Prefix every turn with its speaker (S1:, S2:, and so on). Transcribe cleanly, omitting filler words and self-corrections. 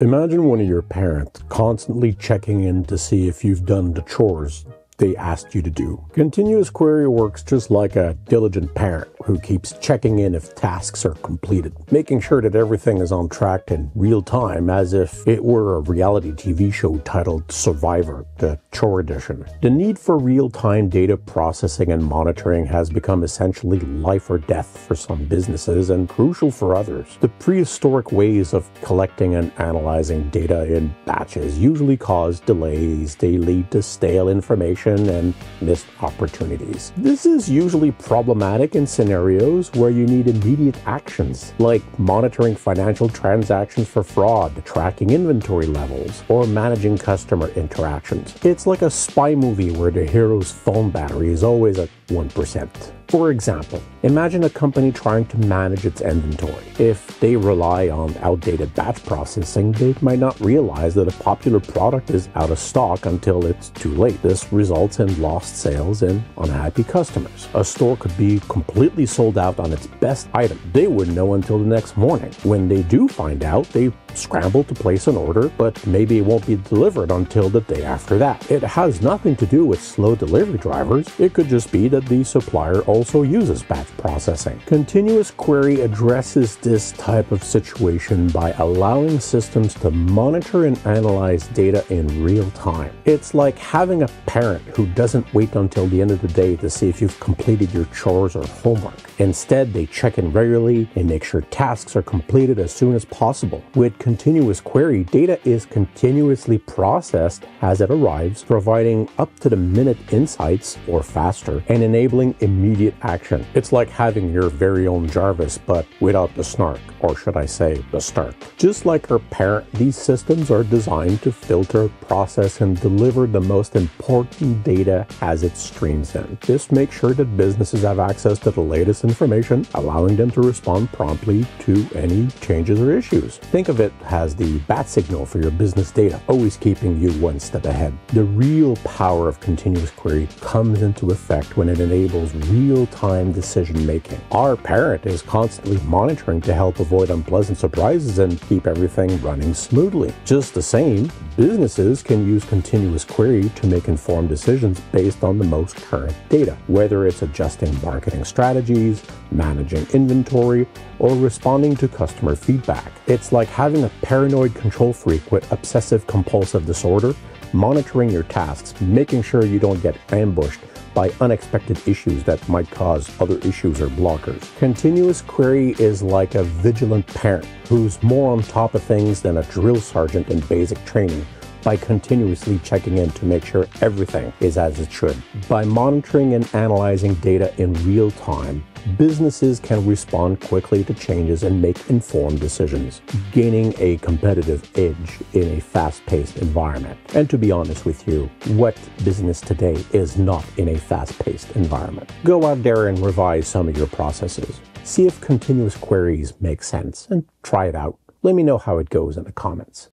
S1: Imagine one of your parents constantly checking in to see if you've done the chores they asked you to do. Continuous query works just like a diligent parent who keeps checking in if tasks are completed, making sure that everything is on track in real time as if it were a reality TV show titled Survivor, the Chore Edition. The need for real-time data processing and monitoring has become essentially life or death for some businesses and crucial for others. The prehistoric ways of collecting and analyzing data in batches usually cause delays. They lead to stale information and missed opportunities. This is usually problematic in scenarios where you need immediate actions, like monitoring financial transactions for fraud, tracking inventory levels, or managing customer interactions. It's like a spy movie where the hero's phone battery is always at 1%. For example, imagine a company trying to manage its inventory. If they rely on outdated batch processing, they might not realize that a popular product is out of stock until it's too late. This results in lost sales and unhappy customers. A store could be completely sold out on its best item. They wouldn't know until the next morning. When they do find out, they scramble to place an order, but maybe it won't be delivered until the day after that. It has nothing to do with slow delivery drivers. It could just be that the supplier also uses batch processing. Continuous query addresses this type of situation by allowing systems to monitor and analyze data in real time. It's like having a parent who doesn't wait until the end of the day to see if you've completed your chores or homework. Instead, they check in regularly and make sure tasks are completed as soon as possible. With continuous query, data is continuously processed as it arrives, providing up-to-the-minute insights or faster and enabling immediate action. It's like having your very own Jarvis, but without the snark, or should I say, the stark. Just like our parent, these systems are designed to filter, process, and deliver the most important data as it streams in. This makes sure that businesses have access to the latest information, allowing them to respond promptly to any changes or issues. Think of it as the bat signal for your business data, always keeping you one step ahead. The real power of continuous query comes into effect when it enables real-time decision making. Our parent is constantly monitoring to help avoid unpleasant surprises and keep everything running smoothly. Just the same, businesses can use continuous query to make informed decisions based on the most current data, whether it's adjusting marketing strategies, managing inventory, or responding to customer feedback. It's like having a paranoid control freak with obsessive-compulsive disorder, monitoring your tasks, making sure you don't get ambushed by unexpected issues that might cause other issues or blockers. Continuous query is like a vigilant parent who's more on top of things than a drill sergeant in basic training by continuously checking in to make sure everything is as it should. By monitoring and analyzing data in real time, businesses can respond quickly to changes and make informed decisions, gaining a competitive edge in a fast-paced environment. And to be honest with you, what business today is not in a fast-paced environment? Go out there and revise some of your processes. See if continuous queries make sense and try it out. Let me know how it goes in the comments.